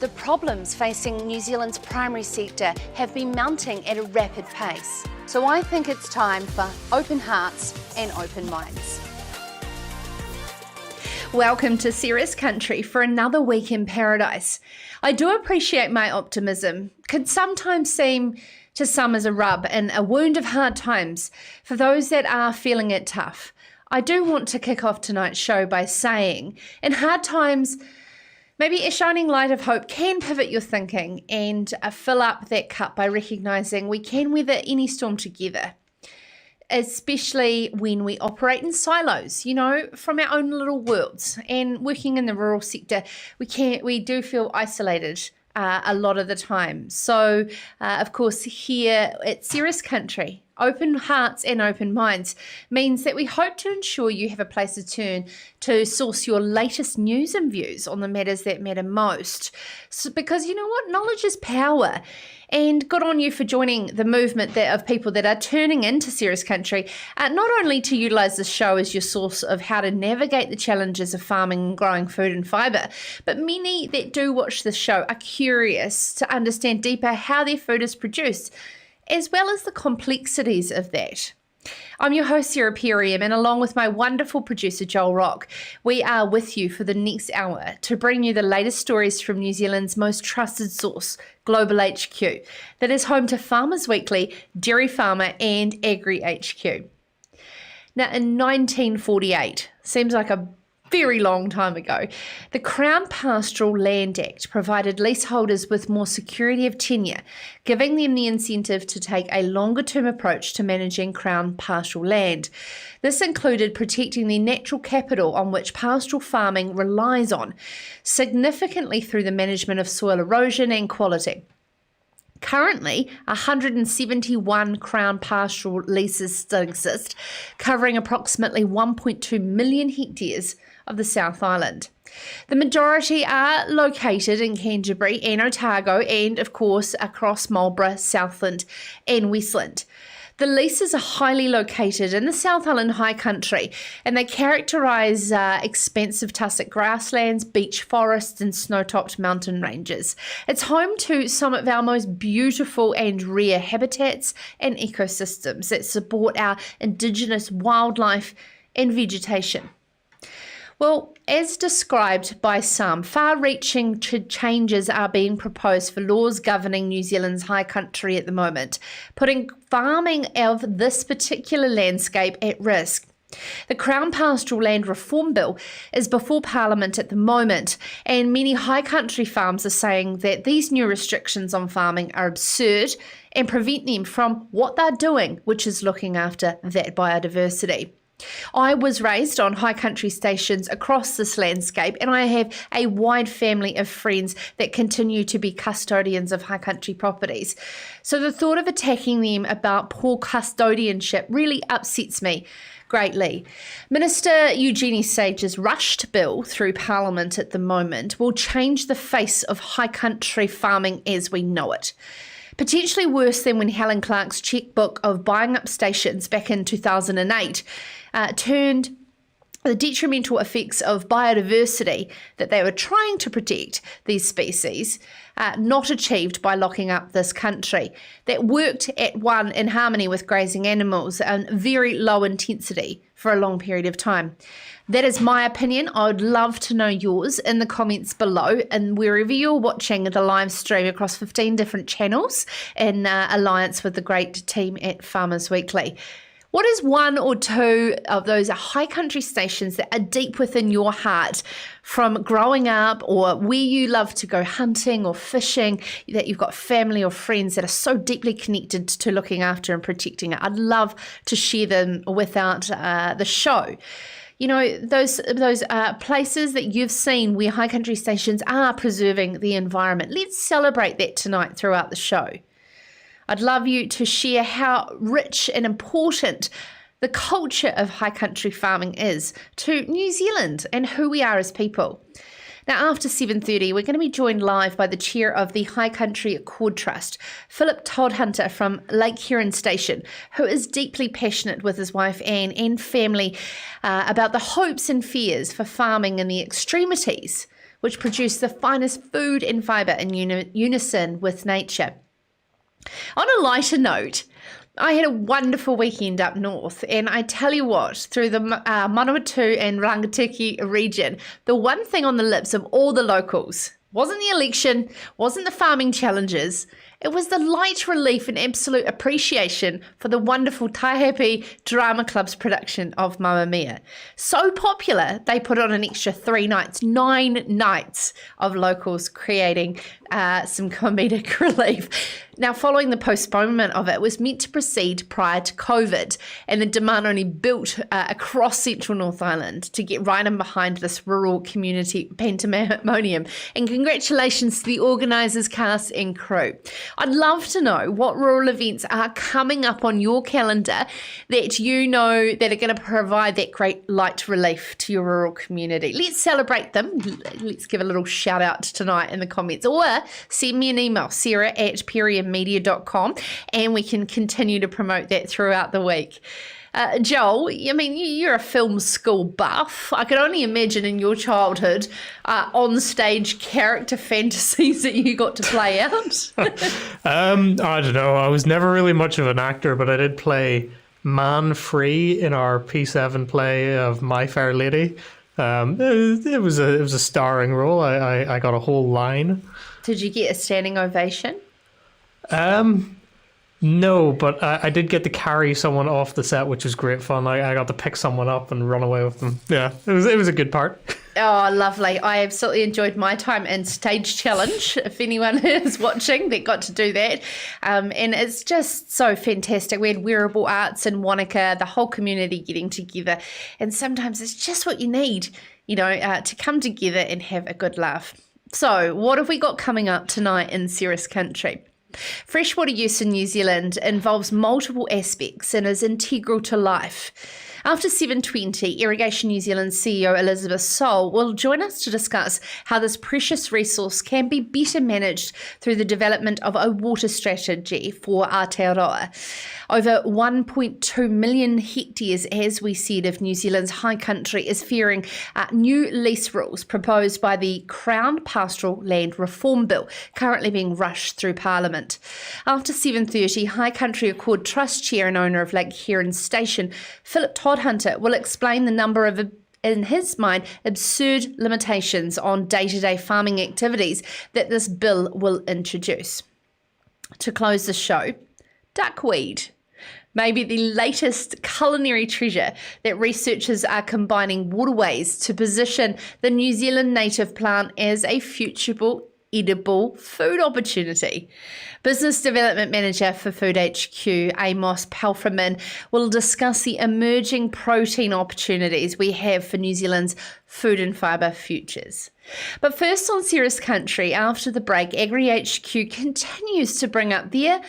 The problems facing New Zealand's primary sector have been mounting at a rapid pace. So I think it's time for open hearts and open minds. Welcome to Serious Country for another week in paradise. I do appreciate my optimism. Can sometimes seem to some as a rub and a wound of hard times for those that are feeling it tough. I do want to kick off tonight's show by saying, in hard times, maybe a shining light of hope can pivot your thinking and fill up that cup by recognising we can weather any storm together, especially when we operate in silos, from our own little worlds. And working in the rural sector, we do feel isolated a lot of the time. So, of course, here at Serious Country, open hearts and open minds means that we hope to ensure you have a place to turn to source your latest news and views on the matters that matter most. So, because you know what? Knowledge is power. And good on you for joining the movement of people that are turning into Serious Country, not only to utilise this show as your source of how to navigate the challenges of farming and growing food and fibre, but many that do watch this show are curious to understand deeper how their food is produced, as well as the complexities of that. I'm your host, Sarah Perium, and along with my wonderful producer, Joel Rock, we are with you for the next hour to bring you the latest stories from New Zealand's most trusted source, Global HQ, that is home to Farmers Weekly, Dairy Farmer, and AgriHQ. Now, in 1948, seems like a very long time ago, the Crown Pastoral Land Act provided leaseholders with more security of tenure, giving them the incentive to take a longer-term approach to managing Crown pastoral land. This included protecting the natural capital on which pastoral farming relies on, significantly through the management of soil erosion and quality. Currently, 171 Crown pastoral leases still exist, covering approximately 1.2 million hectares of the South Island. The majority are located in Canterbury and Otago and, of course, across Marlborough, Southland and Westland. The leases are highly located in the South Island high country, and they characterise expansive tussock grasslands, beech forests and snow-topped mountain ranges. It's home to some of our most beautiful and rare habitats and ecosystems that support our Indigenous wildlife and vegetation. Well, as described by some, far-reaching changes are being proposed for laws governing New Zealand's high country at the moment, putting farming of this particular landscape at risk. The Crown Pastoral Land Reform Bill is before Parliament at the moment, and many high country farms are saying that these new restrictions on farming are absurd and prevent them from what they're doing, which is looking after that biodiversity. I was raised on high country stations across this landscape, and I have a wide family of friends that continue to be custodians of high country properties. So the thought of attacking them about poor custodianship really upsets me greatly. Minister Eugenie Sage's rushed bill through Parliament at the moment will change the face of high country farming as we know it. Potentially worse than when Helen Clark's checkbook of buying up stations back in 2008 turned the detrimental effects of biodiversity that they were trying to protect these species, not achieved by locking up this country, that worked at one in harmony with grazing animals and very low intensity for a long period of time. That is my opinion. I would love to know yours in the comments below, and wherever you're watching the live stream across 15 different channels in alliance with the great team at Farmers Weekly. What is one or two of those high country stations that are deep within your heart from growing up, or where you love to go hunting or fishing, that you've got family or friends that are so deeply connected to looking after and protecting it? I'd love to share them without the show. You know, those places that you've seen where high country stations are preserving the environment. Let's celebrate that tonight throughout the show. I'd love you to share how rich and important the culture of high country farming is to New Zealand and who we are as people. Now, after 7:30, we're going to be joined live by the chair of the High Country Accord Trust, Philip Todhunter from Lake Huron Station, who is deeply passionate with his wife Anne and family about the hopes and fears for farming and the extremities which produce the finest food and fibre in unison with nature. On a lighter note, I had a wonderful weekend up north, and I tell you what, through the Manawatu and Rangatiki region, the one thing on the lips of all the locals wasn't the election, wasn't the farming challenges, it was the light relief and absolute appreciation for the wonderful Taihape Drama Club's production of Mamma Mia. So popular, they put on an extra 3 nights, 9 nights of locals creating some comedic relief. Now, following the postponement of it was meant to proceed prior to COVID, and the demand only built across central North Island to get right in behind this rural community pandemonium. And congratulations to the organisers, cast and crew. I'd love to know what rural events are coming up on your calendar that you know that are going to provide that great light relief to your rural community. Let's celebrate them. Let's give a little shout out tonight in the comments, or send me an email, sarah@perryandmedia.com, and we can continue to promote that throughout the week. Joel, I mean, you're a film school buff. I could only imagine in your childhood on-stage character fantasies that you got to play out. I don't know. I was never really much of an actor, but I did play Man Free in our P7 play of My Fair Lady. It was a starring role. I got a whole line. Did you get a standing ovation? No, but I did get to carry someone off the set, which was great fun. I got to pick someone up and run away with them. Yeah, it was a good part. Oh, lovely. I absolutely enjoyed my time in Stage Challenge, if anyone is watching that got to do that. And it's just so fantastic. We had Wearable Arts in Wanaka, the whole community getting together. And sometimes it's just what you need, to come together and have a good laugh. So what have we got coming up tonight in Cirrus Country? Freshwater use in New Zealand involves multiple aspects and is integral to life. After 7:20, Irrigation New Zealand CEO Elizabeth Soal will join us to discuss how this precious resource can be better managed through the development of a water strategy for Aotearoa. Over 1.2 million hectares, as we said, of New Zealand's high country is fearing new lease rules proposed by the Crown Pastoral Land Reform Bill, currently being rushed through Parliament. After 7:30, High Country Accord Trust Chair and owner of Lake Heron Station, Philip Todhunter, will explain the number of, in his mind, absurd limitations on day-to-day farming activities that this bill will introduce. To close the show, duckweed. Maybe the latest culinary treasure that researchers are combining waterways to position the New Zealand native plant as a futurable edible food opportunity. Business Development Manager for Food HQ, Amos Palfreman, will discuss the emerging protein opportunities we have for New Zealand's food and fibre futures. But first on Cirrus Country, after the break, AgriHQ continues to bring up their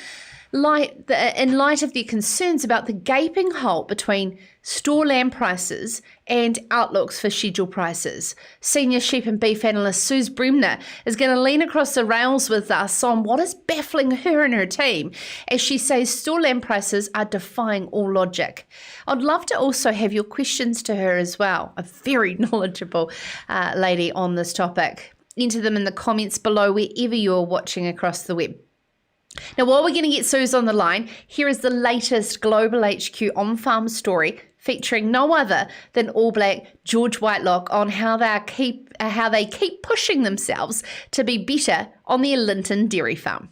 in light of their concerns about the gaping hole between store lamb prices and outlooks for schedule prices. Senior Sheep and Beef Analyst Suz Bremner is going to lean across the rails with us on what is baffling her and her team, as she says store lamb prices are defying all logic. I'd love to also have your questions to her as well, a very knowledgeable lady on this topic. Enter them in the comments below wherever you're watching across the web. Now, while we're going to get Suz on the line, here is the latest Global HQ on-farm story featuring no other than All Black George Whitelock on how they keep pushing themselves to be better on the Linton dairy farm.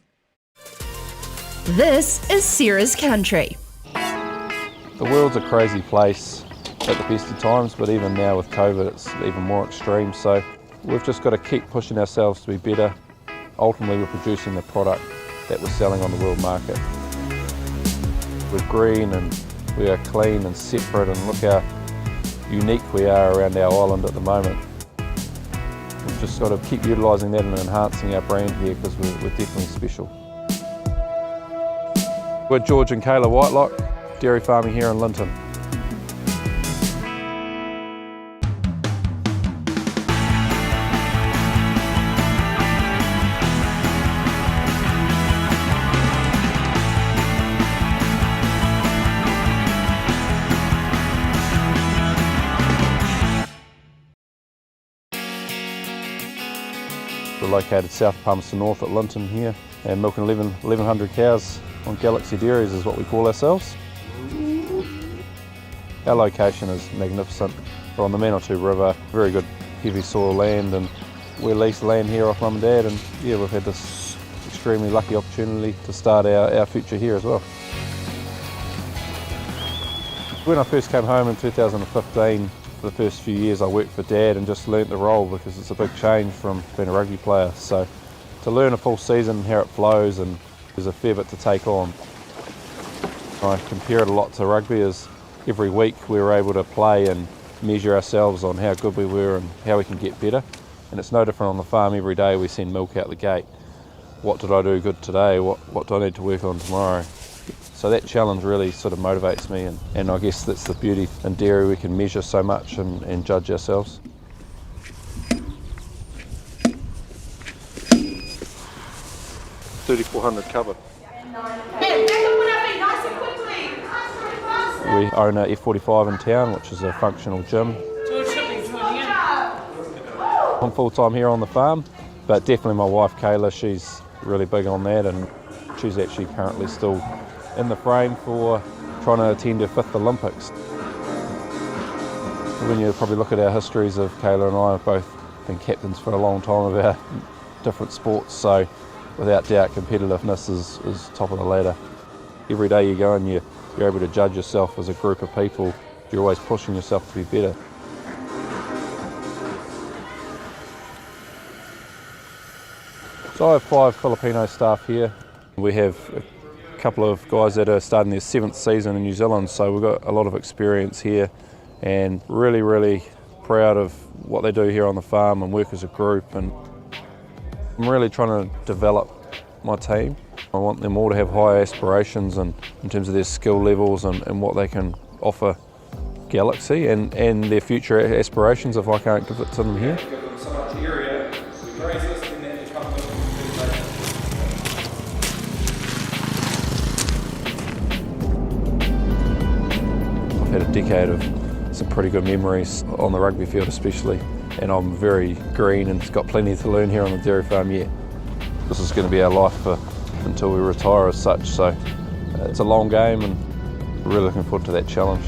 This is Cirrus Country. The world's a crazy place at the best of times, but even now with COVID, it's even more extreme. So we've just got to keep pushing ourselves to be better. Ultimately, we're producing the product that we're selling on the world market. We're green and we are clean and separate, and look how unique we are around our island at the moment. We've just got to keep utilising that and enhancing our brand here, because we're definitely special. We're George and Kayla Whitelock, dairy farming here in Linton. located south of Palmerston North at Linton here, and milking 1,100 cows on Galaxy Dairies is what we call ourselves. Our location is magnificent. We're on the Manifesto River, very good heavy soil land, and we lease land here off Mum and Dad, and yeah, we've had this extremely lucky opportunity to start our future here as well. When I first came home in 2015, for the first few years I worked for Dad and just learnt the role, because it's a big change from being a rugby player. So to learn a full season, how it flows, and there's a fair bit to take on. I compare it a lot to rugby, as every week we were able to play and measure ourselves on how good we were and how we can get better. And it's no different on the farm. Every day we send milk out the gate. What did I do good today? What do I need to work on tomorrow? So that challenge really sort of motivates me, and I guess that's the beauty in dairy. We can measure so much and judge ourselves. $3,400 covered. We own a F45 in town, which is a functional gym. I'm full-time here on the farm, but definitely my wife Kayla, she's really big on that, and she's actually currently still in the frame for trying to attend her 5th Olympics. When you probably look at our histories, of Kayla and I have both been captains for a long time of our different sports, so without doubt competitiveness is top of the ladder. Every day you go and you're able to judge yourself as a group of people. You're always pushing yourself to be better. So I have 5 Filipino staff here. We have a couple of guys that are starting their 7th season in New Zealand, so we've got a lot of experience here, and really proud of what they do here on the farm and work as a group. And I'm really trying to develop my team. I want them all to have high aspirations and in terms of their skill levels and what they can offer Galaxy and their future aspirations if I can't give it to them here. I've had a decade of some pretty good memories on the rugby field especially, and I'm very green and got plenty to learn here on the dairy farm yet. This is going to be our life until we retire as such, so it's a long game and we're really looking forward to that challenge.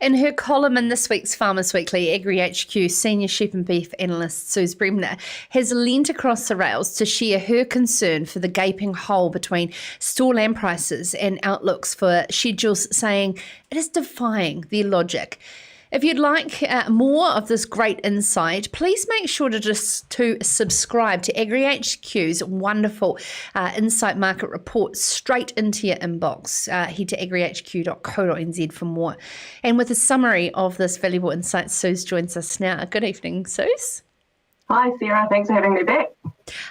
In her column in this week's Farmers Weekly, AgriHQ senior sheep and beef analyst Suz Bremner has leant across the rails to share her concern for the gaping hole between store land prices and outlooks for schedules, saying it is defying their logic. If you'd like more of this great insight, please make sure to subscribe to AgriHQ's wonderful Insight Market Report straight into your inbox. Head to agrihq.co.nz for more. And with a summary of this valuable insight, Suz joins us now. Good evening, Suz. Hi, Sarah. Thanks for having me back.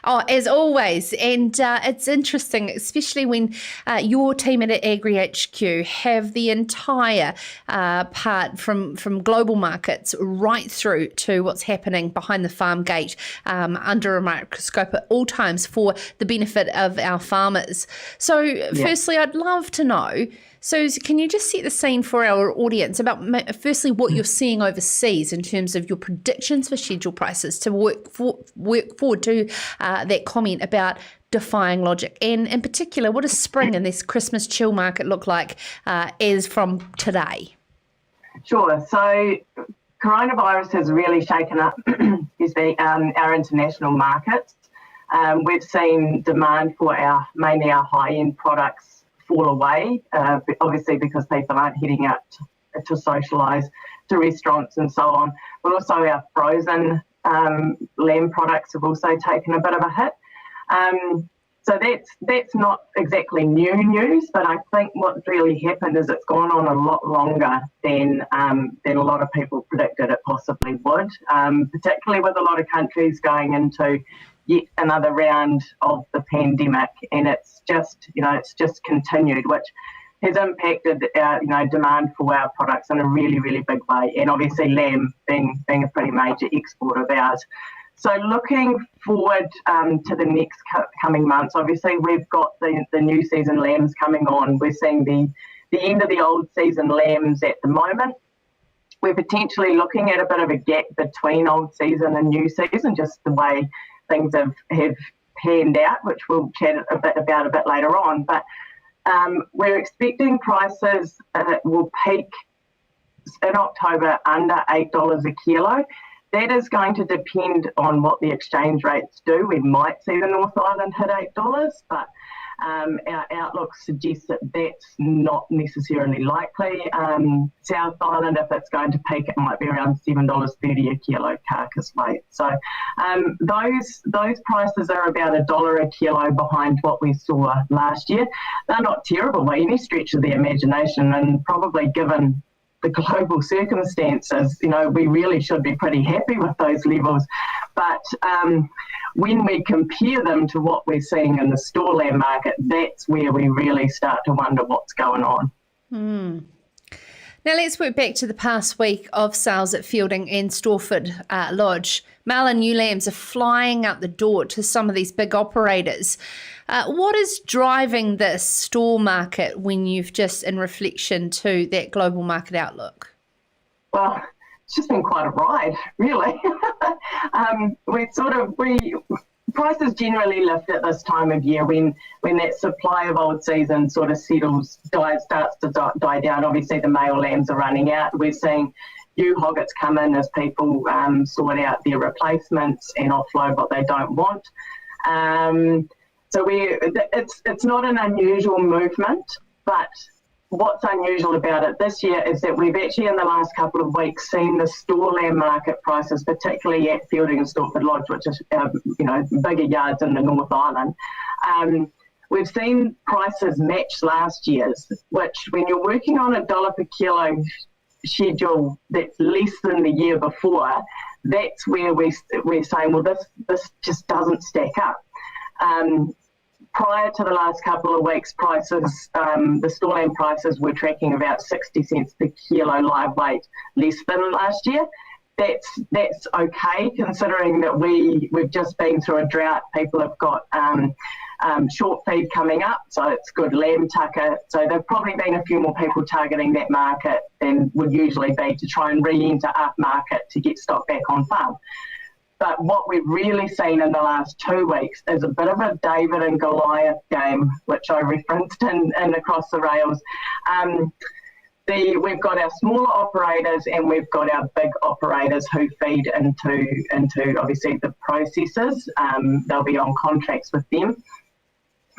Oh, as always. And it's interesting, especially when your team at AgriHQ have the entire part from global markets right through to what's happening behind the farm gate under a microscope at all times for the benefit of our farmers. So firstly, I'd love to know, so can you just set the scene for our audience about, firstly, what you're seeing overseas in terms of your predictions for schedule prices to work forward to that comment about defying logic, and in particular, what does spring and this Christmas chill market look like as from today? Sure. So coronavirus has really shaken up our international markets. We've seen demand for mainly our high-end products fall away, obviously because people aren't heading out to socialise, to restaurants and so on. But also our frozen lamb products have also taken a bit of a hit. So that's not exactly new news, but I think what's really happened is it's gone on a lot longer than a lot of people predicted it possibly would, particularly with a lot of countries going into yet another round of the pandemic, and it's just continued, which has impacted our, demand for our products in a really, really big way. And obviously lamb being a pretty major export of ours. So looking forward to the next coming months, obviously we've got the new season lambs coming on. We're seeing the end of the old season lambs at the moment. We're potentially looking at a bit of a gap between old season and new season, just the way things have panned out, which we'll chat a bit about a bit later on. But we're expecting prices will peak in October under $8 a kilo. That is going to depend on what the exchange rates do. We might see the North Island hit $8, but our outlook suggests that that's not necessarily likely. South Island, if it's going to peak, it might be around $7.30 a kilo carcass weight. So those prices are about $1 a kilo behind what we saw last year. They're not terrible by any stretch of the imagination, and probably given the global circumstances, we really should be pretty happy with those levels. But when we compare them to what we're seeing in the store lamb market, that's where we really start to wonder what's going on. Now let's work back to the past week of sales at Fielding and Storford Lodge. Male and new lambs are flying out the door to some of these big operators. What is driving this store market when you've just in reflection to that global market outlook? Well, it's just been quite a ride, really. Prices generally lift at this time of year when that supply of old season sort of starts to die down. Obviously, the male lambs are running out. We're seeing new hoggets come in as people sort out their replacements and offload what they don't want. So it's not an unusual movement, but what's unusual about it this year is that we've actually in the last couple of weeks seen the store lamb market prices, particularly at Fielding and Storford Lodge, which is bigger yards in the North Island. We've seen prices match last year's, which when you're working on $1 per kilo schedule that's less than the year before, that's where we're saying, well, this just doesn't stack up. Prior to the last couple of weeks, prices, the store lamb prices were tracking about 60 cents per kilo live weight less than last year. That's okay, considering that we've just been through a drought. People have got short feed coming up, so it's good lamb tucker. So there've probably been a few more people targeting that market than would usually be to try and re-enter up market to get stock back on farm. But what we've really seen in the last 2 weeks is a bit of a David and Goliath game, which I referenced in Across the Rails. We've got our smaller operators and we've got our big operators who feed into obviously the processors. They'll be on contracts with them.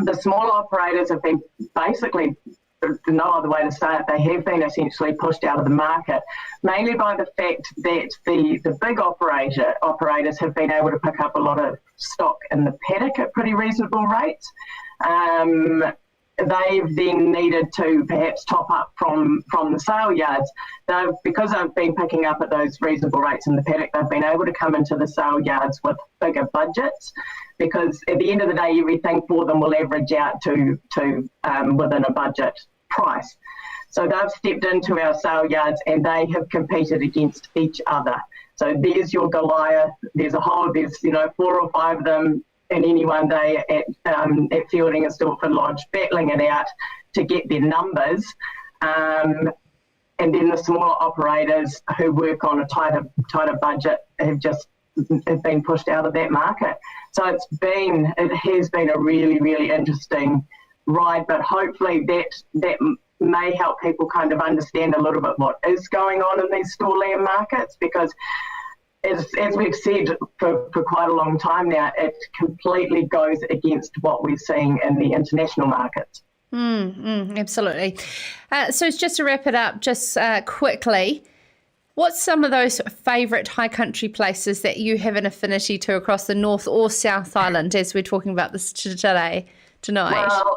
The smaller operators have been basically, no other way to say it, they have been essentially pushed out of the market, mainly by the fact that the big operators have been able to pick up a lot of stock in the paddock at pretty reasonable rates. They've then needed to perhaps top up from the sale yards. Because they've been picking up at those reasonable rates in the paddock, they've been able to come into the sale yards with bigger budgets, because at the end of the day, everything for them will average out to within a budget price. So they've stepped into our sale yards and they have competed against each other. So there's your Goliath. There's 4 or 5 of them in any one day at Fielding and Storford Lodge battling it out to get their numbers. And then the smaller operators who work on a tighter budget have been pushed out of that market. So it has been a really, really interesting ride, but hopefully that may help people kind of understand a little bit what is going on in these store lamb markets, because as we've said for quite a long time now, it completely goes against what we're seeing in the international markets. Absolutely. So just to wrap it up, just quickly, what's some of those favourite high country places that you have an affinity to across the North or South Island, as we're talking about this tonight? Well,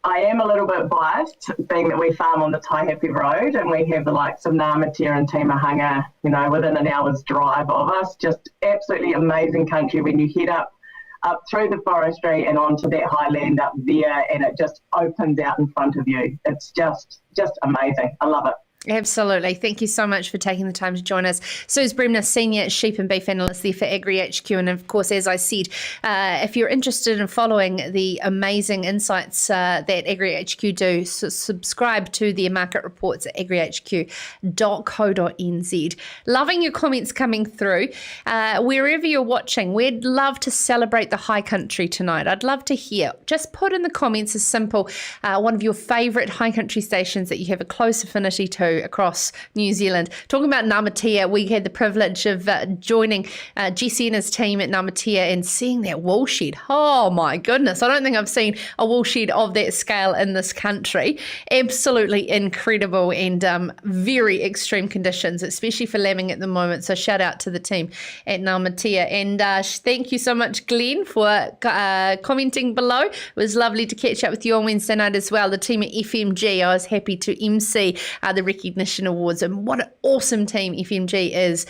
I am a little bit biased, being that we farm on the Taihape Road and we have the likes of Ngāmatea and Timahanga, within an hour's drive of us. Just absolutely amazing country when you head up up through the forestry and onto that highland up there, and it just opens out in front of you. It's just amazing. I love it. Absolutely. Thank you so much for taking the time to join us. Suz Bremner, Senior Sheep and Beef Analyst there for AgriHQ. And of course, as I said, if you're interested in following the amazing insights that AgriHQ do, subscribe to their market reports at agrihq.co.nz. Loving your comments coming through. Wherever you're watching, we'd love to celebrate the high country tonight. I'd love to hear. Just put in the comments a simple, one of your favourite high country stations that you have a close affinity to across New Zealand. Talking about Namatea, we had the privilege of joining Jesse and his team at Namatea and seeing that wool shed. Oh my goodness, I don't think I've seen a wool shed of that scale in this country. Absolutely incredible and very extreme conditions, especially for lambing at the moment. So shout out to the team at Namatea. And thank you so much, Glenn, for commenting below. It was lovely to catch up with you on Wednesday night as well. The team at FMG, I was happy to MC the Recognition Awards, and what an awesome team FMG is,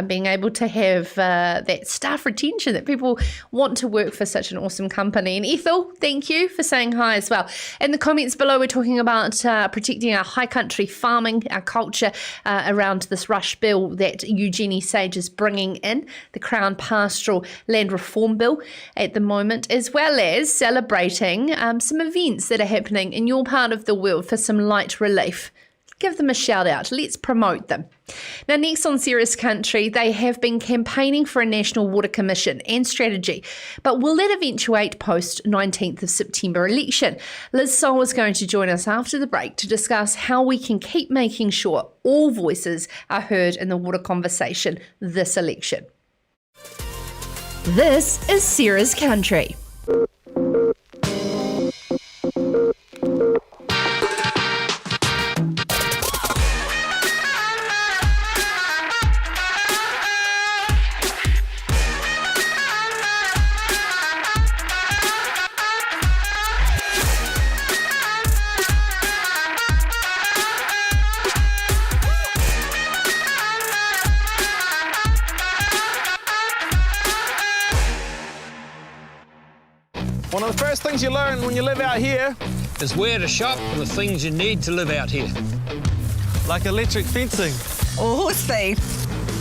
being able to have that staff retention, that people want to work for such an awesome company. And Ethel, thank you for saying hi as well. In the comments below, we're talking about protecting our high country farming, our culture around this rush bill that Eugenie Sage is bringing in, the Crown Pastoral Land Reform Bill at the moment, as well as celebrating some events that are happening in your part of the world for some light relief. Give them a shout out. Let's promote them. Now, next on Serious Country, they have been campaigning for a National Water Commission and strategy, but will that eventuate post 19th of September election? Liz Soal is going to join us after the break to discuss how we can keep making sure all voices are heard in the water conversation this election. This is Serious Country. One of the first things you learn when you live out here is where to shop for the things you need to live out here. like electric fencing, or horse feed,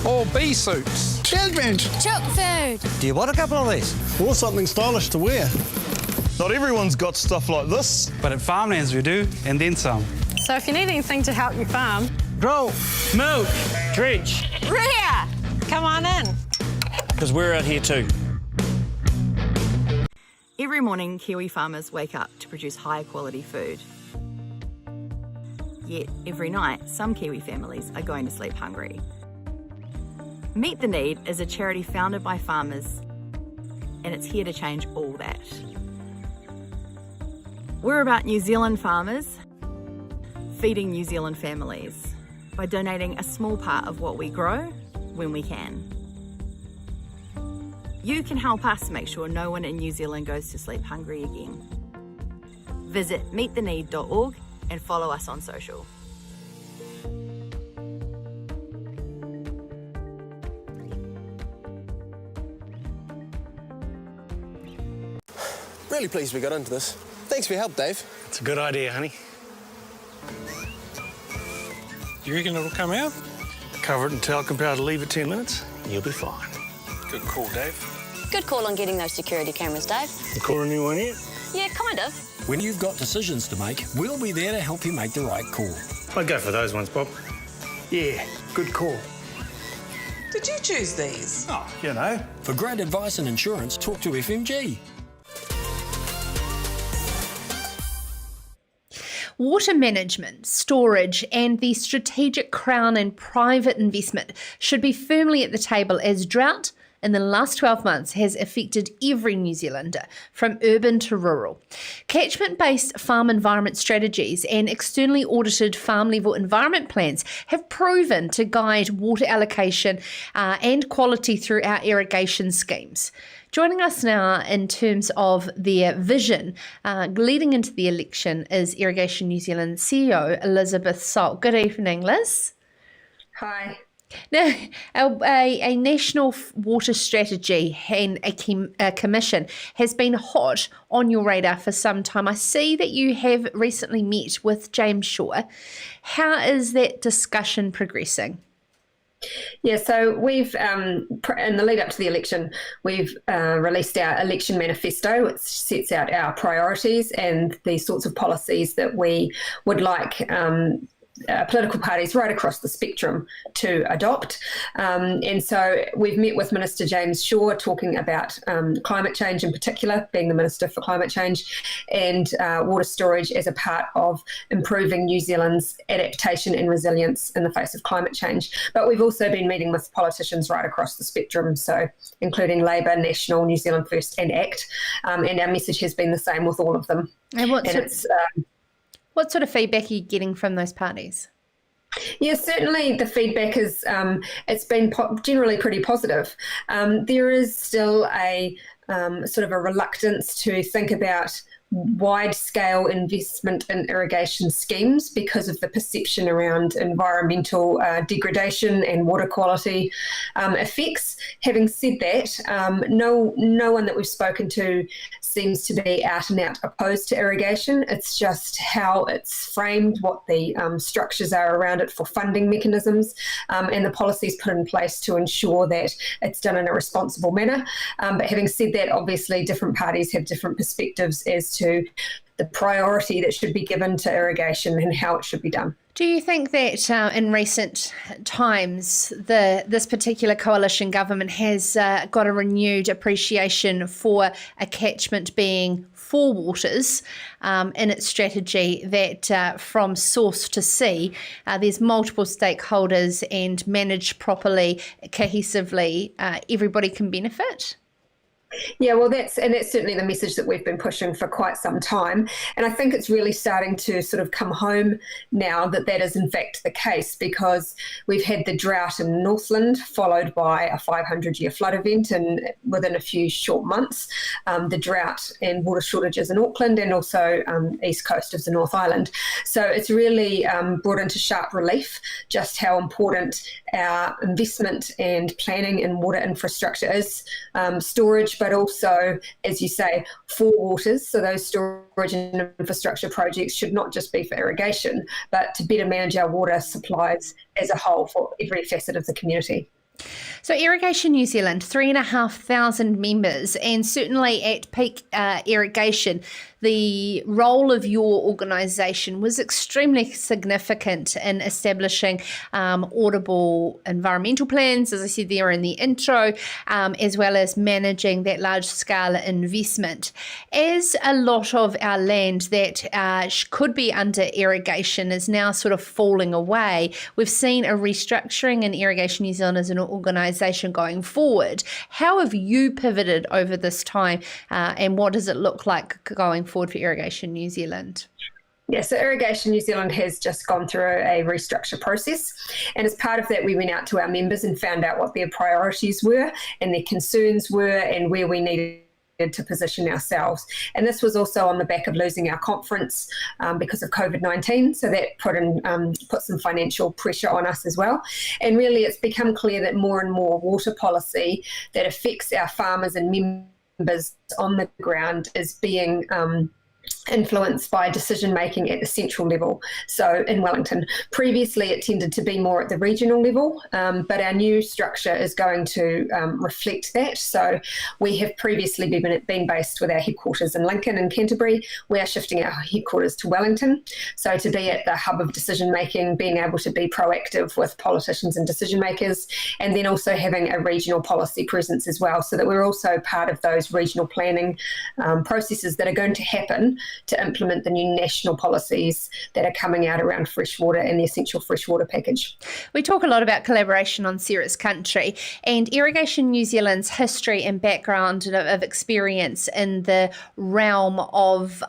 or bee suits. Children. Chook food. Do you want a couple of these? Or something stylish to wear. Not everyone's got stuff like this. But at Farmlands we do, and then some. So if you need anything to help you farm, Grow, Milk, dredge, Rhea, come on in. because we're out here too. Every morning, Kiwi farmers wake up to produce high quality food. Yet, every night, some Kiwi families are going to sleep hungry. Meet the Need is a charity founded by farmers, and it's here to change all that. We're about New Zealand farmers feeding New Zealand families by donating a small part of what we grow when we can. You can help us make sure no one in New Zealand goes to sleep hungry again. Visit meettheneed.org and follow us on social. Really pleased we got into this. Thanks for your help, Dave. It's a good idea, honey. You reckon it'll come out? Cover it and tell compound to leave it 10 minutes. You'll be fine. Good call, Dave. Good call on getting those security cameras, Dave. You caught a new one yet? Yeah, kind of. When you've got decisions to make, we'll be there to help you make the right call. I'd go for those ones, Bob. Yeah, good call. Did you choose these? Oh, you know. For great advice and insurance, talk to FMG. Water management, storage, and the strategic Crown and private investment should be firmly at the table, as drought in the last 12 months has affected every New Zealander, from urban to rural. Catchment-based farm environment strategies and externally audited farm-level environment plans have proven to guide water allocation and quality through our irrigation schemes. Joining us now in terms of their vision leading into the election is Irrigation New Zealand CEO Elizabeth Soal. Good evening, Liz. Hi. Now, a national water strategy and a commission has been hot on your radar for some time. I see that you have recently met with James Shaw. How is that discussion progressing? Yeah, so we've, in the lead up to the election, we've released our election manifesto. It sets out our priorities and the sorts of policies that we would like political parties right across the spectrum to adopt. And so we've met with Minister James Shaw talking about climate change in particular, being the Minister for Climate Change, and water storage as a part of improving New Zealand's adaptation and resilience in the face of climate change. But we've also been meeting with politicians right across the spectrum, so including Labour, National, New Zealand First and ACT. And our message has been the same with all of them. What sort of feedback are you getting from those parties? Yeah, certainly the feedback is it's been generally pretty positive. There is still a sort of a reluctance to think about wide-scale investment in irrigation schemes because of the perception around environmental degradation and water quality effects. Having said that, no one that we've spoken to seems to be out and out opposed to irrigation. It's just how it's framed, what the structures are around it for funding mechanisms, and the policies put in place to ensure that it's done in a responsible manner. But having said that, obviously different parties have different perspectives as to the priority that should be given to irrigation and how it should be done. Do you think that in recent times this particular coalition government has got a renewed appreciation for a catchment being 4 waters in its strategy, that from source to sea there's multiple stakeholders and managed properly, cohesively, everybody can benefit? Yeah, well, that's certainly the message that we've been pushing for quite some time. And I think it's really starting to sort of come home now that is in fact the case, because we've had the drought in Northland followed by a 500-year flood event and within a few short months, the drought and water shortages in Auckland and also east coast of the North Island. So it's really brought into sharp relief just how important our investment and planning in water infrastructure is. Storage, but also, as you say, 4 waters. So those storage and infrastructure projects should not just be for irrigation, but to better manage our water supplies as a whole for every facet of the community. So Irrigation New Zealand, 3,500 members, and certainly at peak irrigation, the role of your organisation was extremely significant in establishing audible environmental plans, as I said there in the intro, as well as managing that large-scale investment. As a lot of our land that could be under irrigation is now sort of falling away, we've seen a restructuring in Irrigation New Zealand as an organisation going forward. How have you pivoted over this time, and what does it look like going forward for Irrigation New Zealand? Yeah, so Irrigation New Zealand has just gone through a restructure process, and as part of that we went out to our members and found out what their priorities were and their concerns were and where we needed to position ourselves. And this was also on the back of losing our conference because of COVID-19, so that put some financial pressure on us as well. And really it's become clear that more and more water policy that affects our farmers and members on the ground is being influenced by decision making at the central level. So in Wellington, previously it tended to be more at the regional level, but our new structure is going to reflect that. So we have previously been based with our headquarters in Lincoln and Canterbury. We are shifting our headquarters to Wellington, so to be at the hub of decision making, being able to be proactive with politicians and decision makers, and then also having a regional policy presence as well, so that we're also part of those regional planning processes that are going to happen to implement the new national policies that are coming out around freshwater and the essential freshwater package. We talk a lot about collaboration on Sarah's country, and Irrigation New Zealand's history and background of experience in the realm of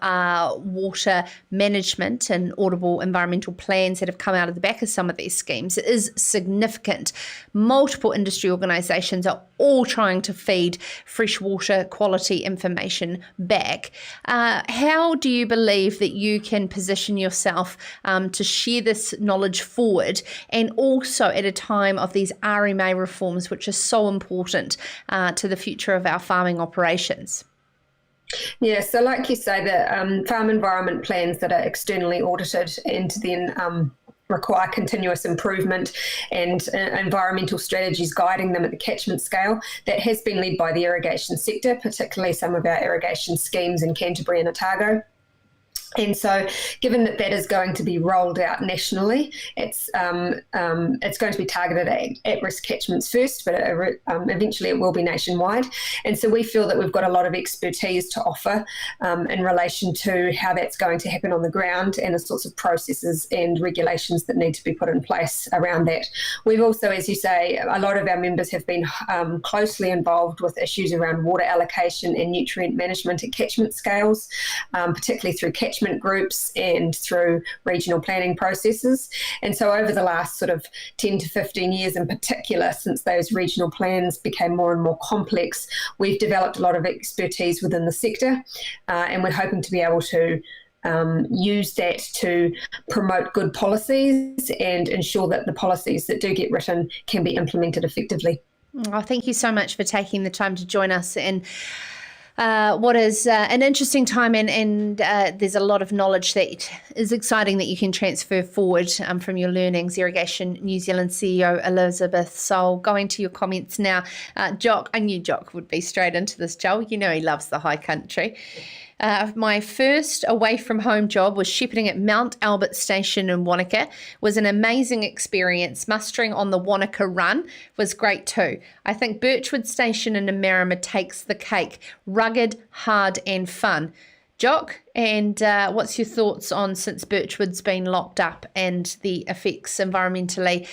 water management and audible environmental plans that have come out of the back of some of these schemes is significant. Multiple industry organisations are all trying to feed freshwater quality information back. How how do you believe that you can position yourself to share this knowledge forward, and also at a time of these RMA reforms, which are so important to the future of our farming operations? Yeah, so like you say, the farm environment plans that are externally audited and then require continuous improvement and environmental strategies guiding them at the catchment scale, that has been led by the irrigation sector, particularly some of our irrigation schemes in Canterbury and Otago. And so, given that that is going to be rolled out nationally, it's going to be targeted at risk catchments first, but eventually it will be nationwide. And so we feel that we've got a lot of expertise to offer in relation to how that's going to happen on the ground and the sorts of processes and regulations that need to be put in place around that. We've also, as you say, a lot of our members have been closely involved with issues around water allocation and nutrient management at catchment scales, particularly through catchment groups and through regional planning processes. And so over the last sort of 10 to 15 years in particular, since those regional plans became more and more complex, we've developed a lot of expertise within the sector, and we're hoping to be able to use that to promote good policies and ensure that the policies that do get written can be implemented effectively. Oh, thank you so much for taking the time to join us. And what is an interesting time, and there's a lot of knowledge that is exciting that you can transfer forward from your learnings. Irrigation New Zealand CEO Elizabeth Soal, going to your comments now. Jock, I knew Jock would be straight into this, Joel. You know he loves the high country. My first away from home job was shepherding at Mount Albert Station in Wanaka. Was an amazing experience. Mustering on the Wanaka Run was great too. I think Birchwood Station in Namarama takes the cake. Rugged, hard and fun. Jock, and what's your thoughts on since Birchwood's been locked up and the effects environmentally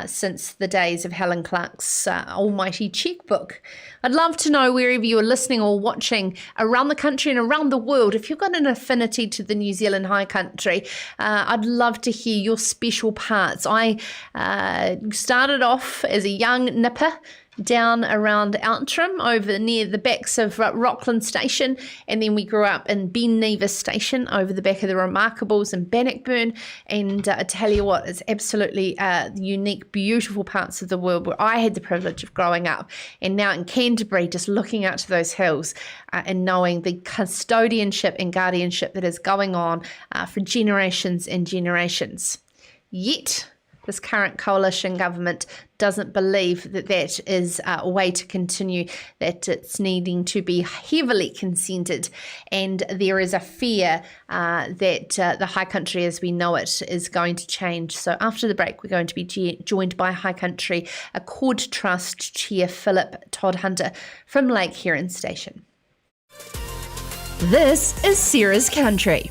since the days of Helen Clark's almighty checkbook? I'd love to know, wherever you're listening or watching around the country and around the world, if you've got an affinity to the New Zealand high country, I'd love to hear your special parts. I started off as a young nipper down around Outram over near the backs of Rockland Station, and then we grew up in Ben Nevis Station over the back of the Remarkables in Bannockburn. And I tell you what, it's absolutely unique, beautiful parts of the world where I had the privilege of growing up. And now in Canterbury, just looking out to those hills and knowing the custodianship and guardianship that is going on for generations and generations. Yet this current coalition government doesn't believe that that is a way to continue, that it's needing to be heavily consented. And there is a fear that the high country as we know it is going to change. So after the break, we're going to be joined by High Country Accord Trust Chair Philip Todhunter from Lake Huron Station. This is Sarah's Country.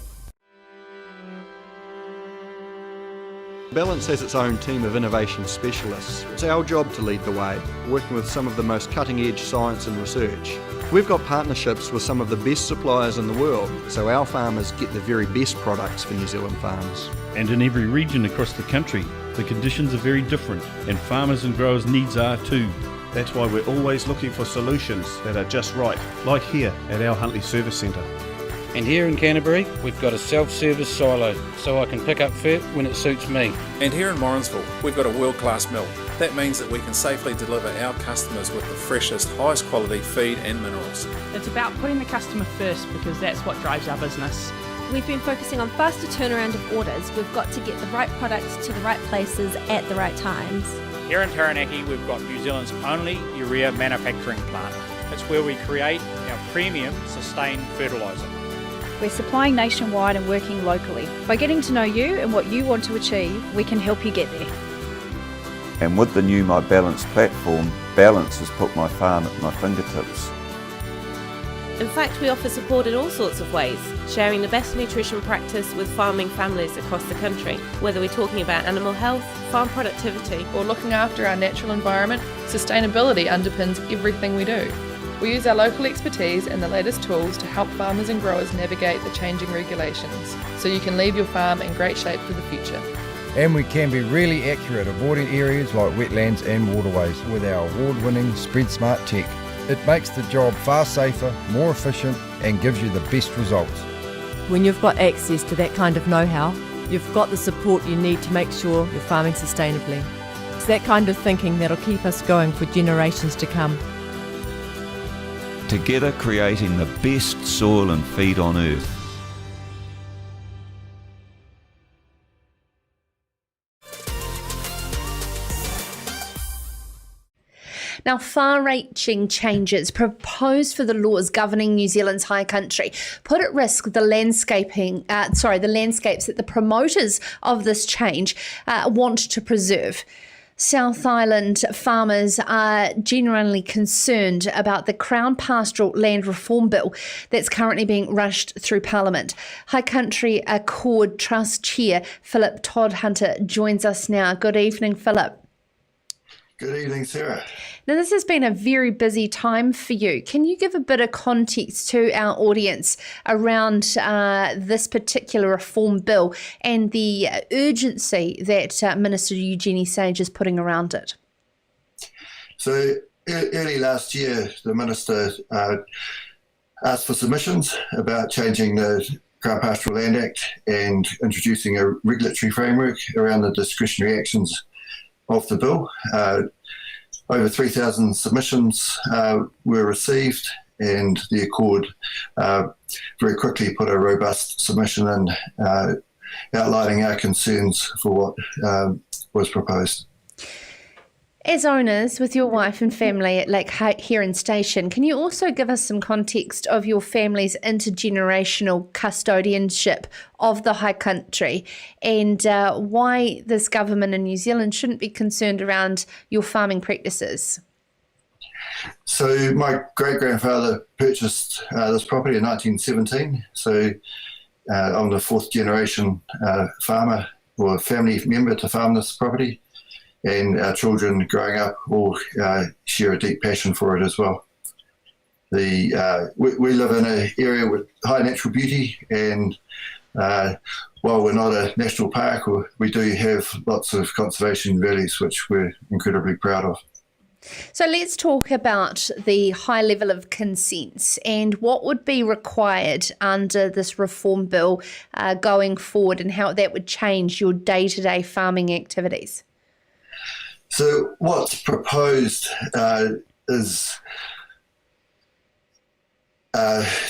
Balance has its own team of innovation specialists. It's our job to lead the way, working with some of the most cutting-edge science and research. We've got partnerships with some of the best suppliers in the world, so our farmers get the very best products for New Zealand farms. And in every region across the country, the conditions are very different, and farmers' and growers' needs are too. That's why we're always looking for solutions that are just right, like here at our Huntly Service Centre. And here in Canterbury, we've got a self-service silo, so I can pick up fat when it suits me. And here in Morrinsville, we've got a world-class mill. That means that we can safely deliver our customers with the freshest, highest quality feed and minerals. It's about putting the customer first, because that's what drives our business. We've been focusing on faster turnaround of orders. We've got to get the right products to the right places at the right times. Here in Taranaki, we've got New Zealand's only urea manufacturing plant. It's where we create our premium sustained fertiliser. We're supplying nationwide and working locally. By getting to know you and what you want to achieve, we can help you get there. And with the new My Balance platform, Balance has put my farm at my fingertips. In fact, we offer support in all sorts of ways, sharing the best nutrition practice with farming families across the country. Whether we're talking about animal health, farm productivity, or looking after our natural environment, sustainability underpins everything we do. We use our local expertise and the latest tools to help farmers and growers navigate the changing regulations, so you can leave your farm in great shape for the future. And we can be really accurate, avoiding areas like wetlands and waterways with our award-winning Spread Smart tech. It makes the job far safer, more efficient, and gives you the best results. When you've got access to that kind of know-how, you've got the support you need to make sure you're farming sustainably. It's that kind of thinking that'll keep us going for generations to come. Together creating the best soil and feed on earth. Now, far-reaching changes proposed for the laws governing New Zealand's high country put at risk the landscapes that the promoters of this change want to preserve. South Island farmers are genuinely concerned about the Crown Pastoral Land Reform Bill that's currently being rushed through Parliament. High Country Accord Trust Chair Philip Todhunter joins us now. Good evening, Philip. Good evening, Sarah. Now, this has been a very busy time for you. Can you give a bit of context to our audience around this particular reform bill and the urgency that Minister Eugenie Sage is putting around it? So early last year, the Minister asked for submissions about changing the Crown Pastoral Land Act and introducing a regulatory framework around the discretionary actions of the bill. Over 3,000 submissions were received, and the Accord very quickly put a robust submission in outlining our concerns for what was proposed. As owners, with your wife and family at Lake Heron Station, can you also give us some context of your family's intergenerational custodianship of the high country and why this government in New Zealand shouldn't be concerned around your farming practices? So my great-grandfather purchased this property in 1917. So I'm the fourth generation farmer or family member to farm this property. And our children growing up all share a deep passion for it as well. We live in an area with high natural beauty, and while we're not a national park, we do have lots of conservation values which we're incredibly proud of. So let's talk about the high level of consents and what would be required under this reform bill going forward and how that would change your day-to-day farming activities. So what's proposed is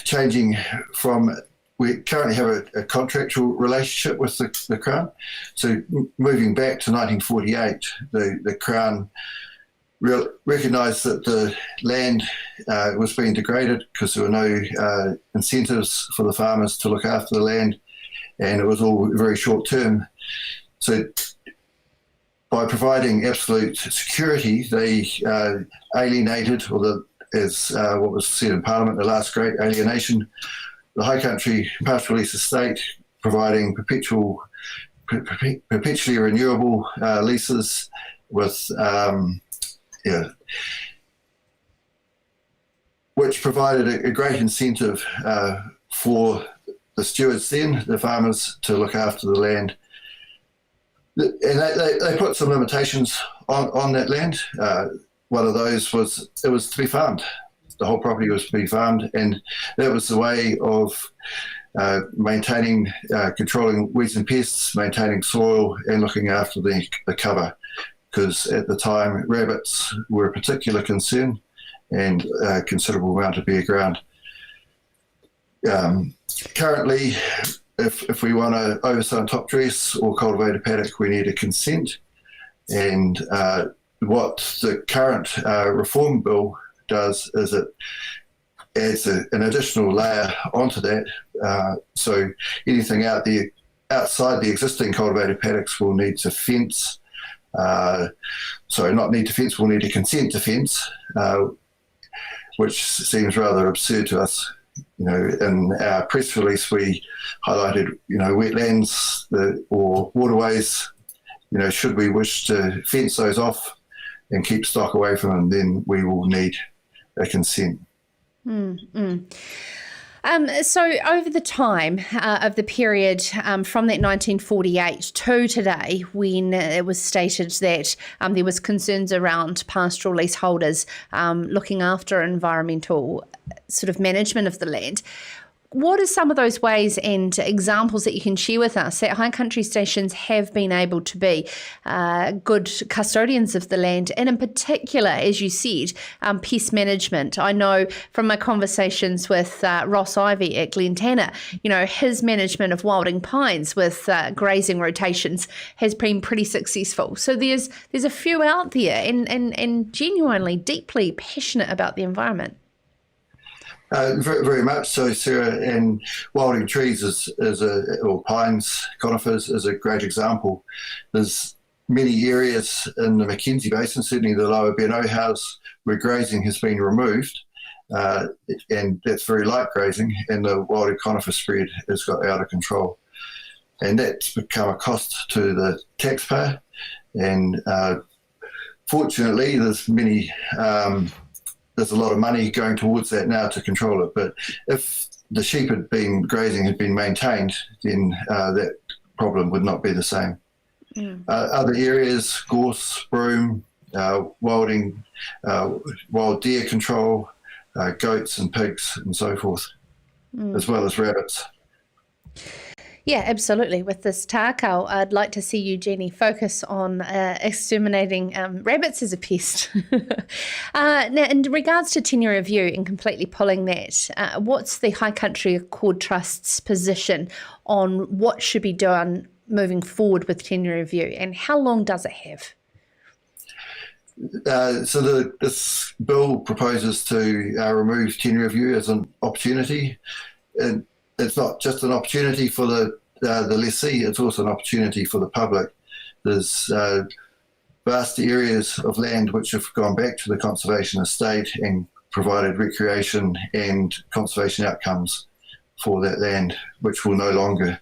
changing from, we currently have a contractual relationship with the Crown. So moving back to 1948, the Crown recognised that the land was being degraded because there were no incentives for the farmers to look after the land, and it was all very short term. So by providing absolute security, they alienated, or as what was said in Parliament, the last great alienation, the high country pastoral lease estate, providing perpetually renewable leases with, which provided a great incentive for the stewards then, the farmers, to look after the land. And they put some limitations on that land. One of those was it was to be farmed. The whole property was to be farmed, and that was the way of maintaining, controlling weeds and pests, maintaining soil, and looking after the cover. Because at the time, rabbits were a particular concern, and a considerable amount of bare ground. Currently, if we want to oversown top dress or cultivate a paddock, we need a consent. And what the current reform bill does is it adds an additional layer onto that. So anything outside the existing cultivated paddocks will need to fence. Not need to fence, will need a consent to fence, which seems rather absurd to us. In our press release, we highlighted, wetlands or waterways. Should we wish to fence those off and keep stock away from them, then we will need a consent. So over the time of the period from that 1948 to today, when it was stated that there was concerns around pastoral leaseholders looking after environmental sort of management of the land, what are some of those ways and examples that you can share with us that high country stations have been able to be good custodians of the land, and in particular, as you said, pest management? I know from my conversations with Ross Ivey at Glentana, his management of wilding pines with grazing rotations has been pretty successful. So there's a few out there and genuinely, deeply passionate about the environment. Very, very much so, Sarah. And wilding trees or pines, conifers, is a great example. There's many areas in the Mackenzie Basin, certainly the lower Benau House, where grazing has been removed, and that's very light grazing, and the wilding conifer spread has got out of control. And that's become a cost to the taxpayer. And fortunately, there's a lot of money going towards that now to control it. But if the sheep grazing had been maintained, then that problem would not be the same. Other areas, gorse, broom, wilding, wild deer control, goats and pigs and so forth, as well as rabbits. Yeah, absolutely. With this tākau, I'd like to see you, Jenny, focus on exterminating rabbits as a pest. Now, in regards to tenure review and completely pulling that, what's the High Country Accord Trust's position on what should be done moving forward with tenure review, and how long does it have? This bill proposes to remove tenure review as an opportunity. And it's not just an opportunity for the lessee, it's also an opportunity for the public. There's vast areas of land which have gone back to the conservation estate and provided recreation and conservation outcomes for that land, which will no longer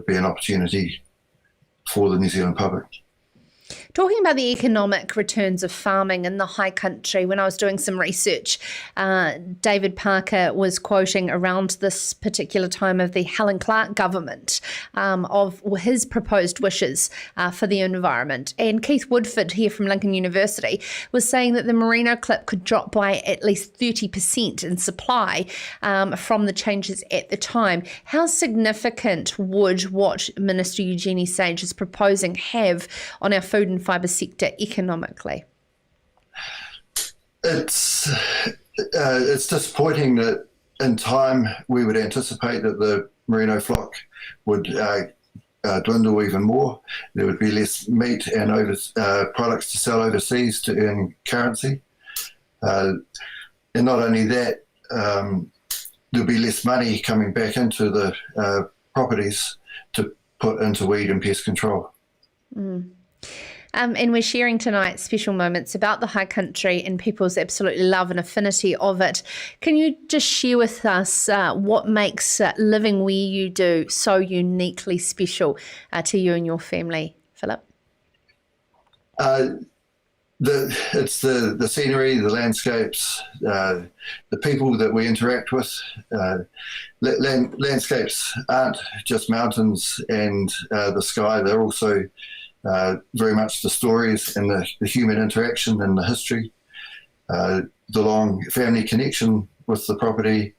be an opportunity for the New Zealand public. Talking about the economic returns of farming in the high country, when I was doing some research, David Parker was quoting around this particular time of the Helen Clark government of his proposed wishes for the environment. And Keith Woodford here from Lincoln University was saying that the merino clip could drop by at least 30% in supply from the changes at the time. How significant would what Minister Eugenie Sage is proposing have on our food and fibre sector economically? It's disappointing that in time we would anticipate that the merino flock would dwindle even more. There would be less meat and products to sell overseas to earn currency. And not only that, there'll be less money coming back into the properties to put into weed and pest control. And we're sharing tonight special moments about the high country and people's absolutely love and affinity of it. Can you just share with us what makes living where you do so uniquely special to you and your family, Philip? It's the scenery, the landscapes, the people that we interact with. Landscapes aren't just mountains and the sky, they're also very much the stories and the human interaction and the history, the long family connection with the property,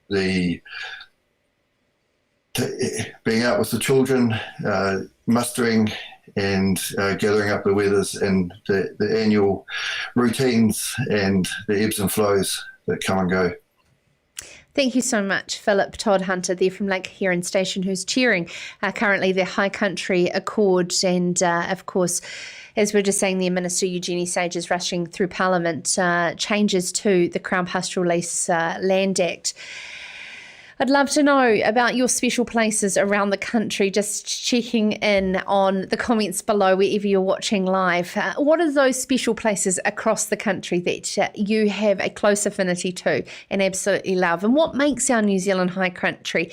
being out with the children, mustering and gathering up the weathers and the annual routines and the ebbs and flows that come and go. Thank you so much, Philip Todhunter there from Lake Huron Station, who's chairing currently the High Country Accord. And of course, as we we're just saying, the Minister Eugenie Sage is rushing through Parliament changes to the Crown Pastoral Lease Land Act. I'd love to know about your special places around the country, just checking in on the comments below wherever you're watching live. What are those special places across the country that you have a close affinity to and absolutely love? And what makes our New Zealand high country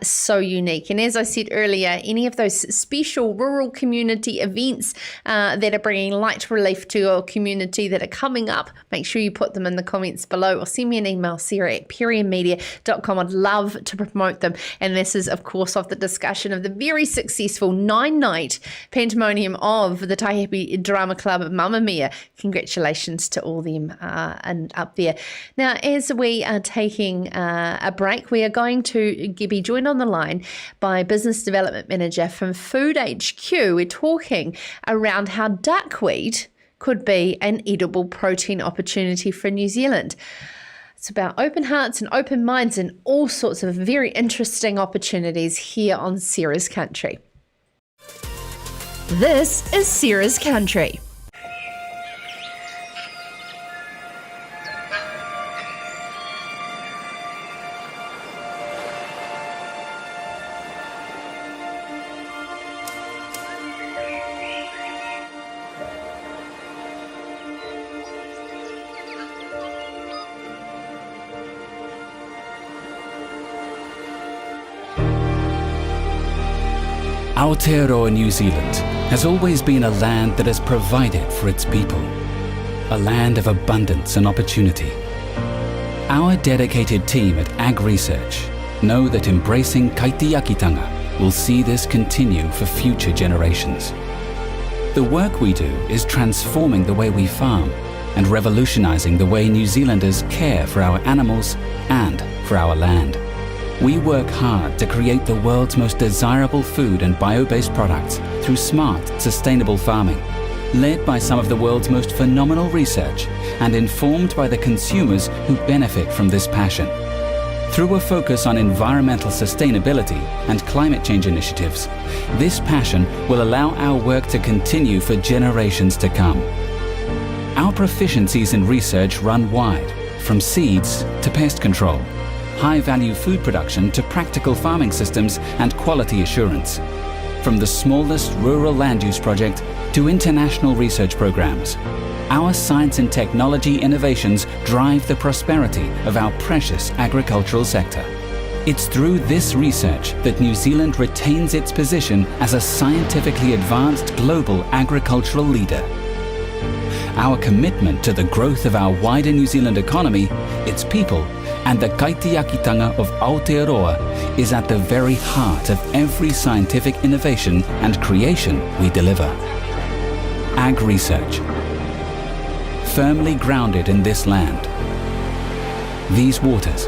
so unique? And as I said earlier, any of those special rural community events that are bringing light relief to your community that are coming up, make sure you put them in the comments below or send me an email, sarah@perriermedia.com. I'd love love to promote them. And this is, of course, off the discussion of the very successful 9-night pandemonium of the Taihape Drama Club Mamma Mia. Congratulations to all them and up there. Now, as we are taking a break, we are going to be joined on the line by Business Development Manager from Food HQ. We're talking around how duckweed could be an edible protein opportunity for New Zealand. It's about open hearts and open minds and all sorts of very interesting opportunities here on Sarah's Country. This is Sarah's Country. Aotearoa, New Zealand has always been a land that has provided for its people, a land of abundance and opportunity. Our dedicated team at AgriHQ know that embracing kaitiakitanga will see this continue for future generations. The work we do is transforming the way we farm and revolutionising the way New Zealanders care for our animals and for our land. We work hard to create the world's most desirable food and bio-based products through smart, sustainable farming, led by some of the world's most phenomenal research and informed by the consumers who benefit from this passion. Through a focus on environmental sustainability and climate change initiatives, this passion will allow our work to continue for generations to come. Our proficiencies in research run wide, from seeds to pest control, high-value food production to practical farming systems and quality assurance. From the smallest rural land use project to international research programs, our science and technology innovations drive the prosperity of our precious agricultural sector. It's through this research that New Zealand retains its position as a scientifically advanced global agricultural leader. Our commitment to the growth of our wider New Zealand economy, its people, and the kaitiakitanga of Aotearoa is at the very heart of every scientific innovation and creation we deliver. AgriHQ, firmly grounded in this land, these waters,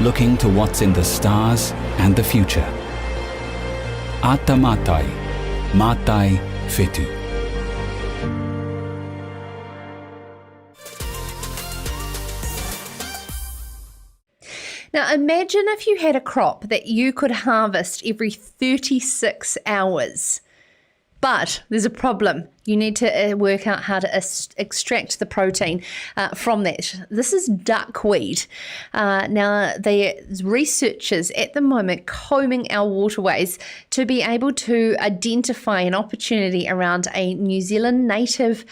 looking to what's in the stars and the future. Ata matai, matai whetu. Now, imagine if you had a crop that you could harvest every 36 hours. But there's a problem. You need to work out how to extract the protein from that. This is duckweed. Now, the researchers at the moment combing our waterways to be able to identify an opportunity around a New Zealand native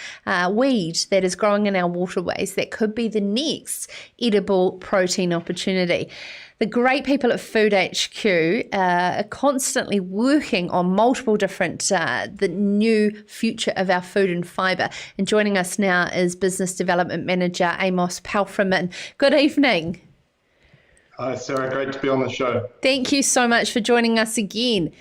weed that is growing in our waterways that could be the next edible protein opportunity. The great people at Food HQ are constantly working on multiple different, the new future of our food and fibre. And joining us now is Business Development Manager Amos Palfreman. Good evening. Hi, Sarah. Great to be on the show. Thank you so much for joining us again.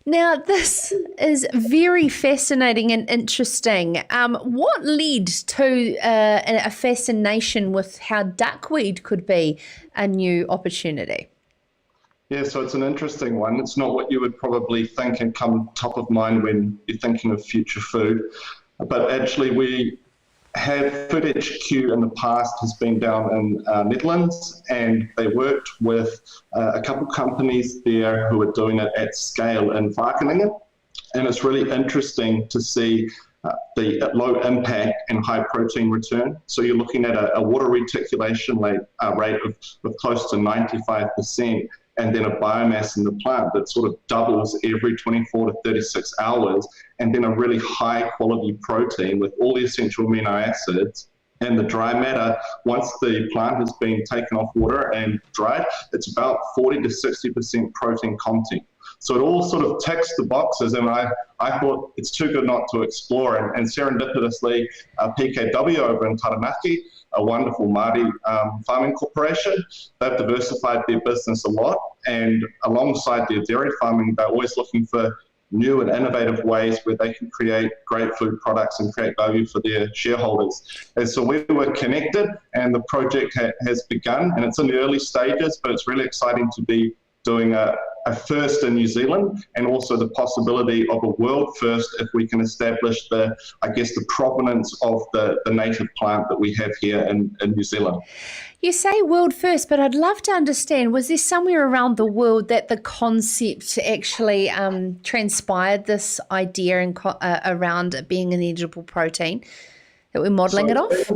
Now, this is very fascinating and interesting. What led to a fascination with how duckweed could be a new opportunity? Yeah, so it's an interesting one. It's not what you would probably think and come top of mind when you're thinking of future food. But actually, we have Food HQ in the past has been down in Netherlands, and they worked with a couple companies there who are doing it at scale in Wageningen. And it's really interesting to see the low impact and high protein return. So you're looking at a water reticulation rate of close to 95%, and then a biomass in the plant that sort of doubles every 24 to 36 hours, and then a really high quality protein with all the essential amino acids. And the dry matter, once the plant has been taken off water and dried, it's about 40 to 60% protein content. So it all sort of ticks the boxes, and I thought it's too good not to explore. And serendipitously, PKW over in Taranaki a wonderful Māori farming corporation. They've diversified their business a lot, and alongside their dairy farming, they're always looking for new and innovative ways where they can create great food products and create value for their shareholders. And so we were connected, and the project has begun, and it's in the early stages, but it's really exciting to be doing a first in New Zealand, and also the possibility of a world first if we can establish the provenance of the native plant that we have here in New Zealand. You say world first, but I'd love to understand, was there somewhere around the world that the concept actually transpired, this idea around it being an edible protein, that we're modelling it off?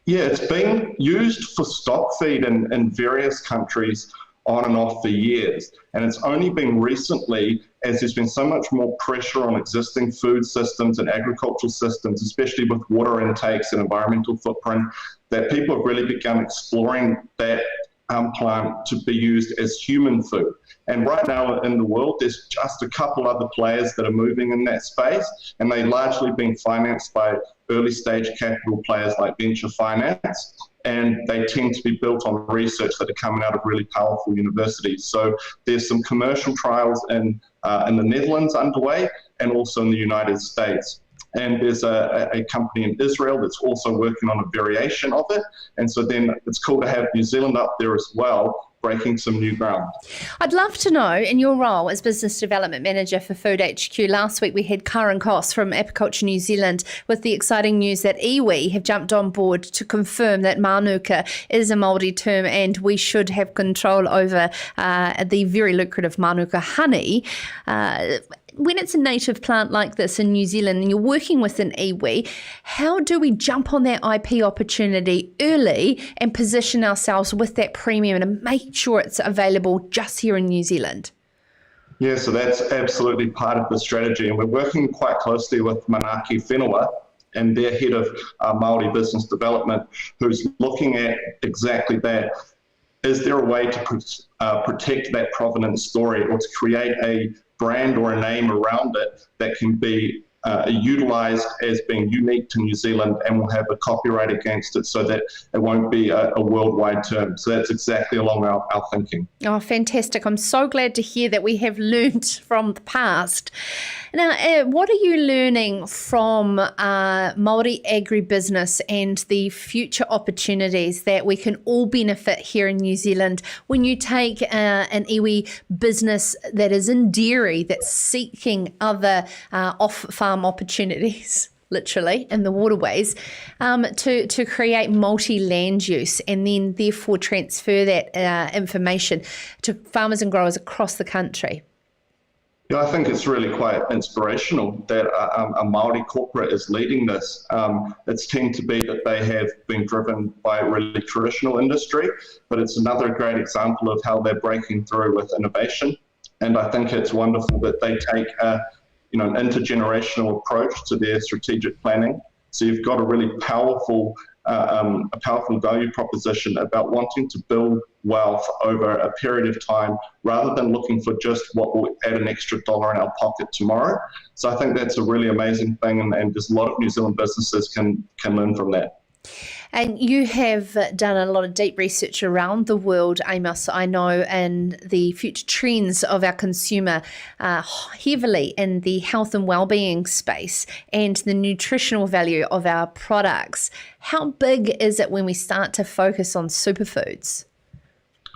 Yeah, it's been used for stock feed in various countries on and off for years. And it's only been recently, as there's been so much more pressure on existing food systems and agricultural systems, especially with water intakes and environmental footprint, that people have really begun exploring that plant to be used as human food. And right now in the world, there's just a couple other players that are moving in that space, and they've largely been financed by early stage capital players like venture finance. And they tend to be built on research that are coming out of really powerful universities. So there's some commercial trials in the Netherlands underway, and also in the United States. And there's a company in Israel that's also working on a variation of it. And so then it's cool to have New Zealand up there as well, breaking some new ground. I'd love to know, in your role as Business Development Manager for Food HQ, last week we had Karen Koss from Apiculture New Zealand with the exciting news that iwi have jumped on board to confirm that manuka is a Māori term and we should have control over the very lucrative manuka honey. When it's a native plant like this in New Zealand and you're working with an iwi, how do we jump on that IP opportunity early and position ourselves with that premium and make sure it's available just here in New Zealand? Yeah, so that's absolutely part of the strategy, and we're working quite closely with Manaki Whenua and their head of Māori business development, who's looking at exactly that. Is there a way to protect that provenance story, or to create a brand or a name around it that can be utilised as being unique to New Zealand and will have a copyright against it, so that it won't be a worldwide term? So that's exactly along our thinking. Oh, fantastic. I'm so glad to hear that we have learnt from the past. Now, what are you learning from Māori agribusiness and the future opportunities that we can all benefit here in New Zealand when you take an iwi business that is in dairy, that's seeking other off-farm opportunities, literally, in the waterways, to create multi-land use and then therefore transfer that information to farmers and growers across the country? Yeah, I think it's really quite inspirational that a Māori corporate is leading this. It's tend to be that they have been driven by a really traditional industry, but it's another great example of how they're breaking through with innovation. And I think it's wonderful that they take an intergenerational approach to their strategic planning. So you've got a really powerful value proposition about wanting to build wealth over a period of time, rather than looking for just what will add an extra dollar in our pocket tomorrow. So I think that's a really amazing thing, and there's a lot of New Zealand businesses can learn from that. And you have done a lot of deep research around the world, Amos, I know, and the future trends of our consumer heavily in the health and well-being space and the nutritional value of our products. How big is it when we start to focus on superfoods?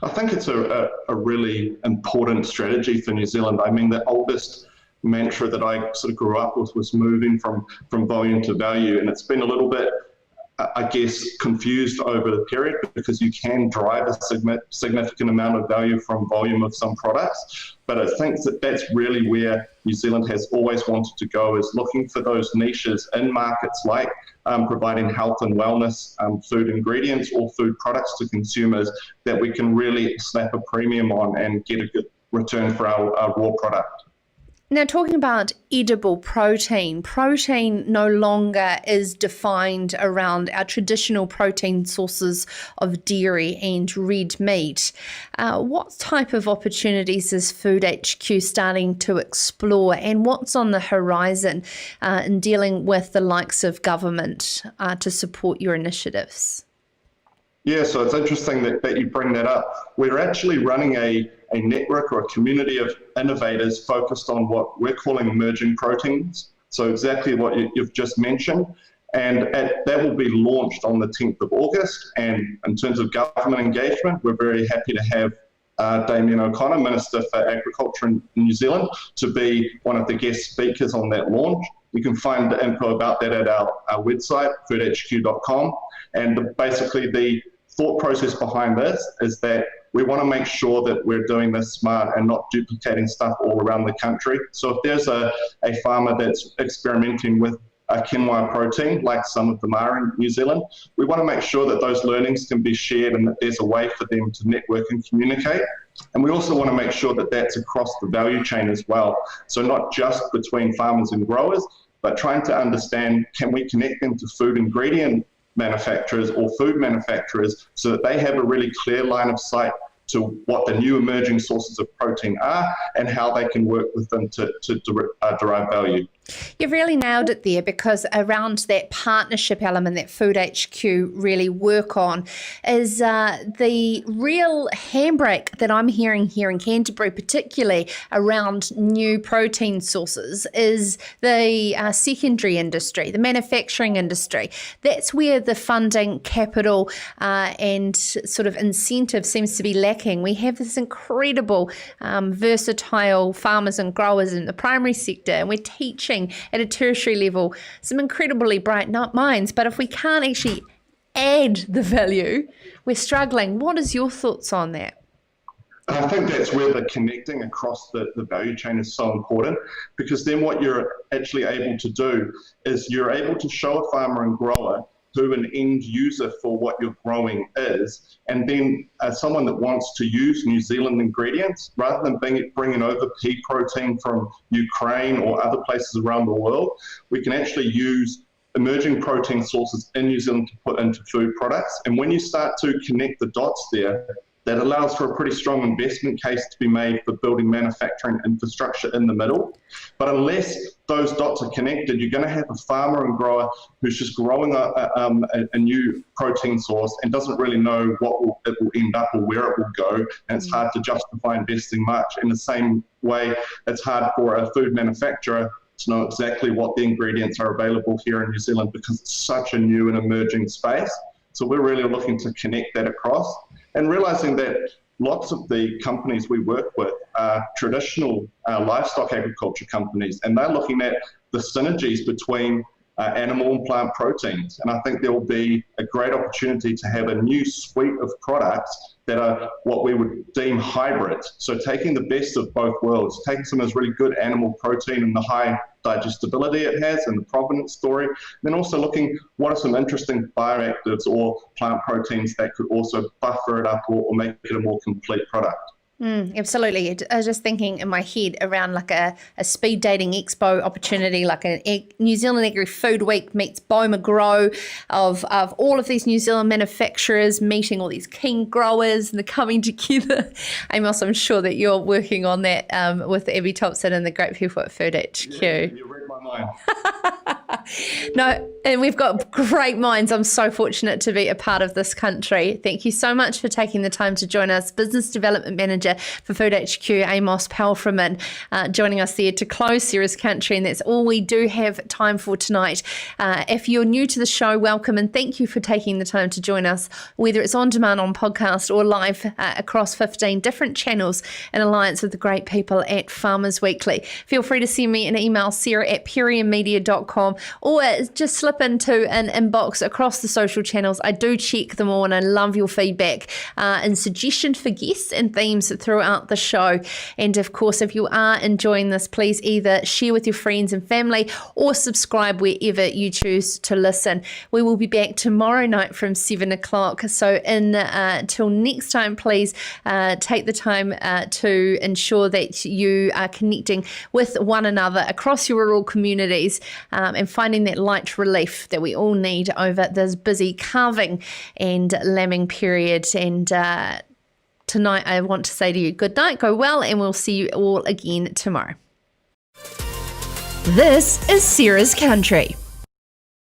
I think it's a really important strategy for New Zealand. I mean, the oldest mantra that I sort of grew up with was moving from volume to value, and it's been a little bit, I guess, confused over the period, because you can drive a significant amount of value from volume of some products. But I think that that's really where New Zealand has always wanted to go, is looking for those niches in markets like providing health and wellness food ingredients or food products to consumers that we can really slap a premium on and get a good return for our raw product. Now, talking about edible protein no longer is defined around our traditional protein sources of dairy and red meat. What type of opportunities is Food HQ starting to explore, and what's on the horizon in dealing with the likes of government to support your initiatives? Yeah, so it's interesting that you bring that up. We're actually running a network or a community of innovators focused on what we're calling emerging proteins. So exactly what you've just mentioned. And that will be launched on the 10th of August. And in terms of government engagement, we're very happy to have Damien O'Connor, Minister for Agriculture in New Zealand, to be one of the guest speakers on that launch. You can find the info about that at our website, foodhq.com. And basically the thought process behind this is that we want to make sure that we're doing this smart and not duplicating stuff all around the country. So if there's a farmer that's experimenting with a quinoa protein, like some of them are in New Zealand, we want to make sure that those learnings can be shared and that there's a way for them to network and communicate. And we also want to make sure that that's across the value chain as well. So not just between farmers and growers, but trying to understand, can we connect them to food ingredient manufacturers or food manufacturers so that they have a really clear line of sight to what the new emerging sources of protein are and how they can work with them to derive value. You've really nailed it there, because around that partnership element that Food HQ really work on is the real handbrake that I'm hearing here in Canterbury, particularly around new protein sources, is the secondary industry, the manufacturing industry. That's where the funding, capital and sort of incentive seems to be lacking. We have this incredible versatile farmers and growers in the primary sector, and we're teaching at a tertiary level some incredibly bright minds, but if we can't actually add the value, we're struggling. What is your thoughts on that? I think that's where the connecting across the value chain is so important, because then what you're actually able to do is you're able to show a farmer and grower who an end user for what you're growing is, and then someone that wants to use New Zealand ingredients, rather than bringing over pea protein from Ukraine or other places around the world, we can actually use emerging protein sources in New Zealand to put into food products. And when you start to connect the dots there, that allows for a pretty strong investment case to be made for building manufacturing infrastructure in the middle. But unless those dots are connected, you're going to have a farmer and grower who's just growing a new protein source and doesn't really know what it will end up or where it will go, and it's hard to justify investing much. In the same way, it's hard for a food manufacturer to know exactly what the ingredients are available here in New Zealand, because it's such a new and emerging space. So we're really looking to connect that across, and realizing that lots of the companies we work with are traditional livestock agriculture companies, and they're looking at the synergies between animal and plant proteins. And I think there will be a great opportunity to have a new suite of products that are what we would deem hybrids. So taking the best of both worlds, taking some of this really good animal protein and the high digestibility it has and the provenance story, then also looking what are some interesting bioactives or plant proteins that could also buffer it up or make it a more complete product. Absolutely. I was just thinking in my head around like a speed dating expo opportunity, like a New Zealand Agri-Food Week meets Boma Grow of all of these New Zealand manufacturers meeting all these keen growers and they're coming together. Amos, I'm sure that you're working on that with Abby Thompson and the great people at Food HQ. Yeah, you read my mind. No, and we've got great minds. I'm so fortunate to be a part of this country. Thank you so much for taking the time to join us. Business Development Manager for Food HQ, Amos Palfreman, joining us there to close Sarah's Country, and that's all we do have time for tonight. If you're new to the show, welcome, and thank you for taking the time to join us, whether it's on demand, on podcast, or live across 15 different channels in alliance with the great people at Farmers Weekly. Feel free to send me an email, sarah@periummedia.com, or just slip into an inbox across the social channels. I do check them all, and I love your feedback and suggestions for guests and themes throughout the show. And of course, if you are enjoying this, please either share with your friends and family or subscribe wherever you choose to listen. We will be back tomorrow night from 7 o'clock. So until next time, please take the time to ensure that you are connecting with one another across your rural communities and finding that light relief that we all need over this busy calving and lambing period. And tonight I want to say to you, good night, go well, and we'll see you all again tomorrow. This is Sarah's Country.